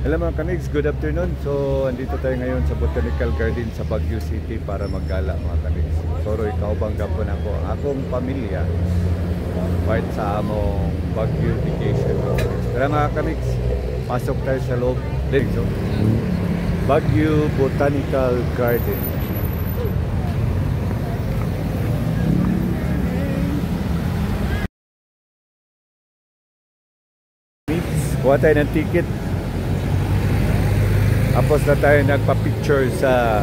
Hello mga kamigs, good afternoon. So, andito tayo ngayon sa Botanical Garden sa Baguio City para maggala mga kamigs. Soro, ikaw bang gapon ako ang akong pamilya part sa among Baguio vacation. Tara mga kamigs, pasok tayo sa loob. Let's go. Baguio Botanical Garden. Kuha tayo ng ticket. Tapos na tayo nagpa-picture sa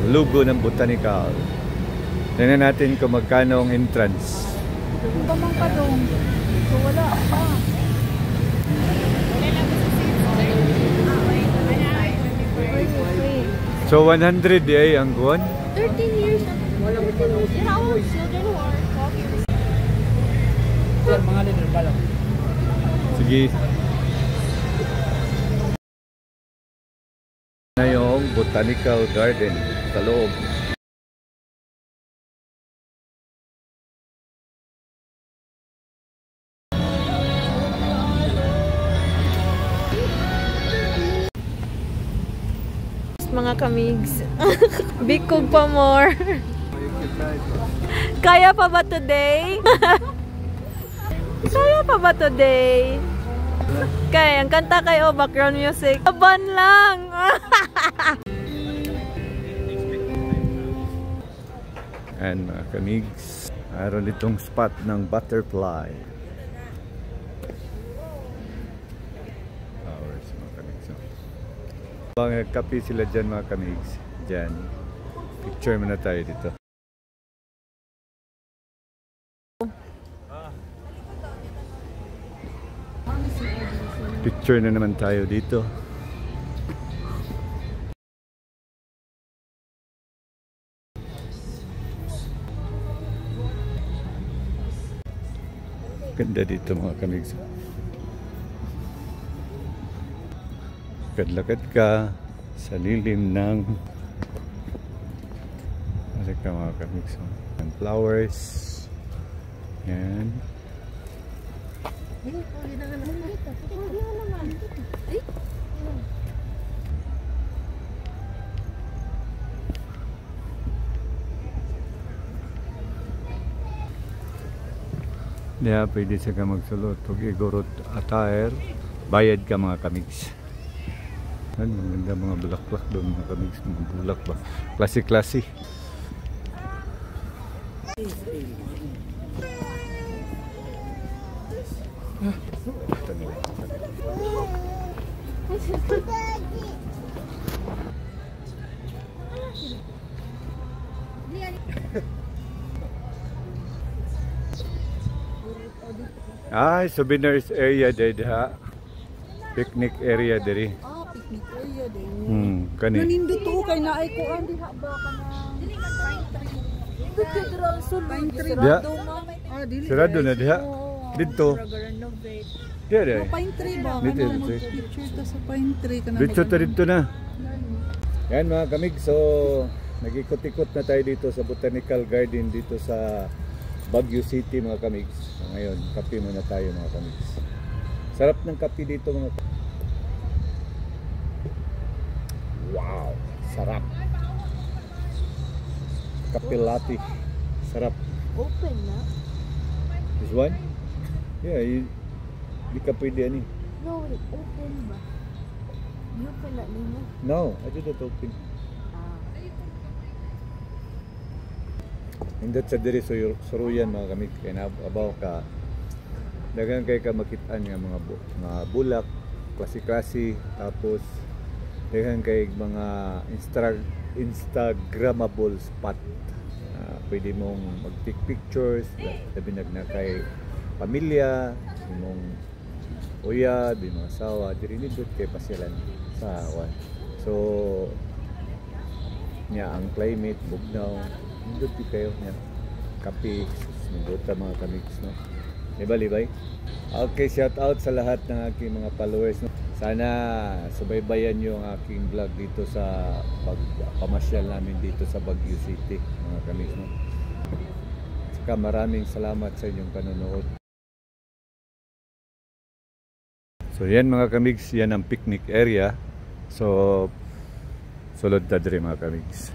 logo ng Botanical. Tingnan natin kung magkano ang entrance. Ito mang padong. So wala pa. So 100 ay ang guwan? 13 years. Wala pa padong. How children who are 12 years. Sir, mga leader pa lang. Sige. Na yung Botanical Garden sa loob. Mga kamigs. Bikog pa more. Kaya pa ba today? Kaya pa ba today? Kaya, ang kanta kayo, background music. Aban lang! And mga kamigs, mayroon itong spot ng butterfly. Flowers mga kamigs. Nagkape sila dyan mga kamigs. Dyan. Picture muna tayo dito. Picture na naman tayo dito. Ganda dito mga kamigs. Lakad-lakad ka sa lilim ng mga kamigs. And flowers. Yan. Diya, pwede siya ka magsulot. Huwag igurot attire. Bayad ka mga kamigs. Ang ganda mga bulaklak doon mga kamigs. Mga bulak ba? Klase-klase. Ay, souvenirs area dito ha. Picnic area diri. Ah, picnic area din. Kani. Nanindo to kay naay ko ang diha ba ka na. Pine tree. Diha. Ah, dili. Sarado na diha. Dito. Diha diha. Pine tree ba? Dito, Ano dito. picture ta sa pine tree kana. Dito na. Yan mga kamig, so nag-ikot-ikot na tayo dito sa Botanical Garden dito sa Baguio City mga kamigs. Ngayon, kape muna tayo mga kamigs. Sarap ng kape dito mga kamigs. Wow! Sarap! Kape latte. Sarap. Open na? This one? Yeah, di ka pwede ani. No, open ba? You open na nimo? No, I didn't open. Hindot sa diri suruyan mga kamig kay nabaw ka dagan kay ka makitaan nga mga bulak klase-klase tapos dagan kay mga instagramable spot. Pwede mong mag-take pictures labi na kay pamilya imong uya di mga asawa diri nindot kay pasyalan sa awan. So niya ang climate bugnaw nindot kayo niya kape nindot mga kamigs no. Libay. Okay, shout out sa lahat ng aking mga followers no. Sana subaybayan niyo ang aking vlog dito sa pamasyal namin dito sa Baguio City mga kamigs no. Saka maraming salamat sa inyong panonood. So yan mga kamigs, yan ang picnic area. So sulod ta diri mga kamigs.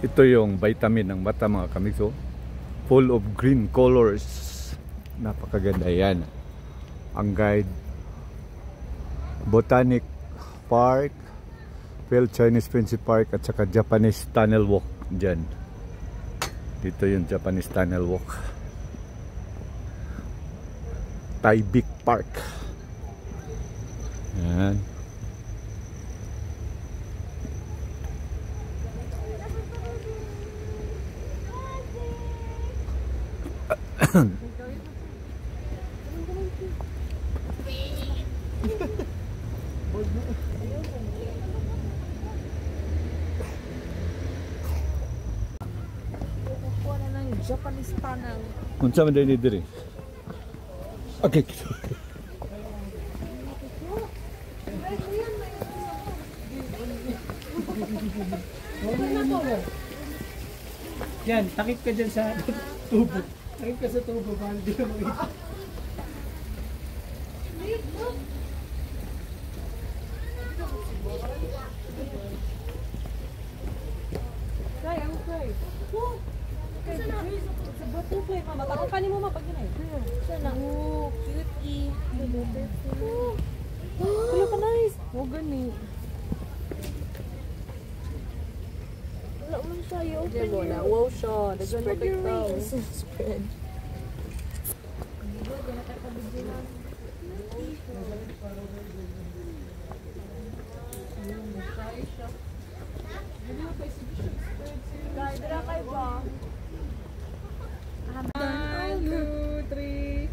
Ito yung vitamin ng mata mga kamigs, oh. Full of green colors. Napakaganda yan. Ang guide, Botanic Park, Phil Chinese Friendship Park at saka Japanese Tunnel Walk dyan. Dito yung Japanese Tunnel Walk. Taibik Park. Yan. Japanese tunnel. Unsa man din diri? Okay. Yan, takip ka dyan sa tubo. Takip ka sa tubo para hindi ka makita. Kaya, ang kaya. Sana. Sa butterfly pa. Matakot pa ni mo mapag yun eh. Sana. Oh, cutie. Wala ka nice. Oh, gani. Wala man siya. I-open niya. Wow siya. Spread your wings. Spread. Dra kay ba? 1, 2, 3.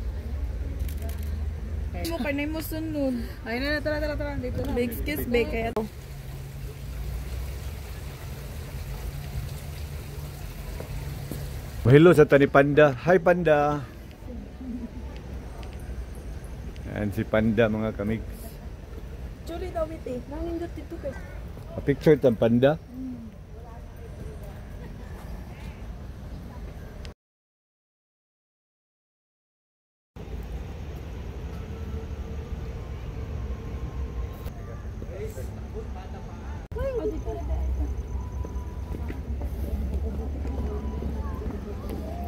Mo kanay mo sunod. Ay na tara dito na. Big kiss big kaya. Hello sa tani Panda. Hi Panda. Yan si Panda mga kamigs. Chuli daw biti. Nangindot dito kay. A picture ng Panda.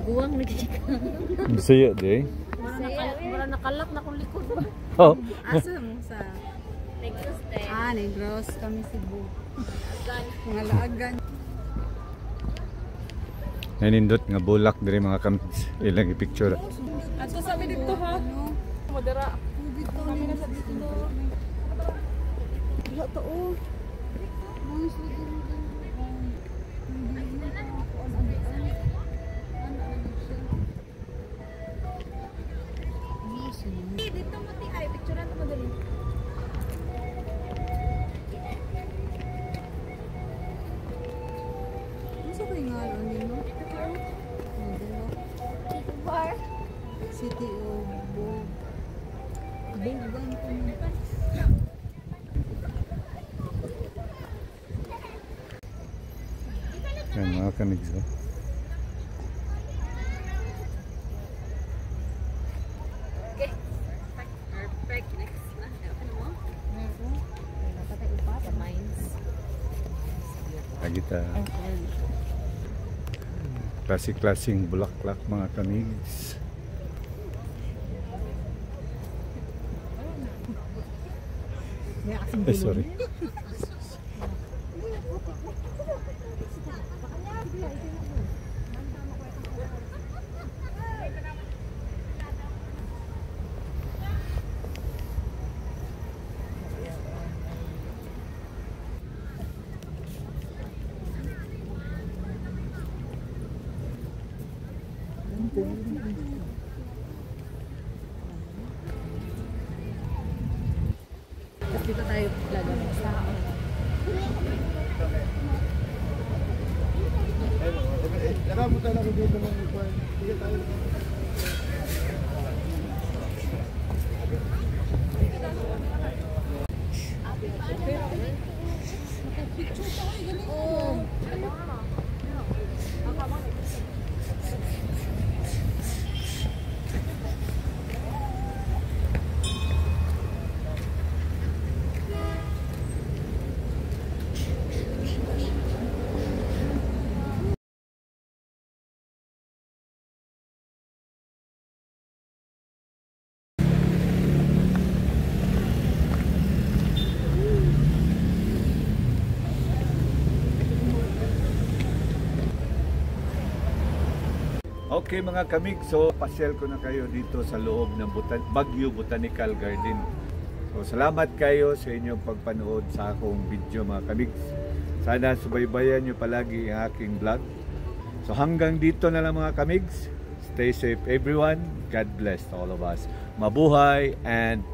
Buwang nagchika. Saya di. Wala nakalap na kung likod. Oh. Asa mo sa Negros te. Negros kami Cebu. Mga laagan. Nanindot nga bulak diri mga kamigs. Ilang i-picture. Ato sabi dito ha. Modera. Kami na sa dito. Wala to oh. Dito mo ti ay picturean mo dali. Ano kay ngalo nimo? Bar. City of Bogan. Yan mga kamigs. Oh. Perfect. Next na. Ano mo? Napatay upat. The mines. Agita. Klase-klaseng bulaklak mga kamigs. Sorry. Dito tayo lalabas sa Okay mga kamig, so pasyal ko na kayo dito sa loob ng Baguio Botanical Garden. So salamat kayo sa inyong pagpanood sa akong video mga kamig. Sana subaybayan nyo palagi ang aking vlog. So hanggang dito na lang mga kamigs. Stay safe everyone. God bless all of us. Mabuhay and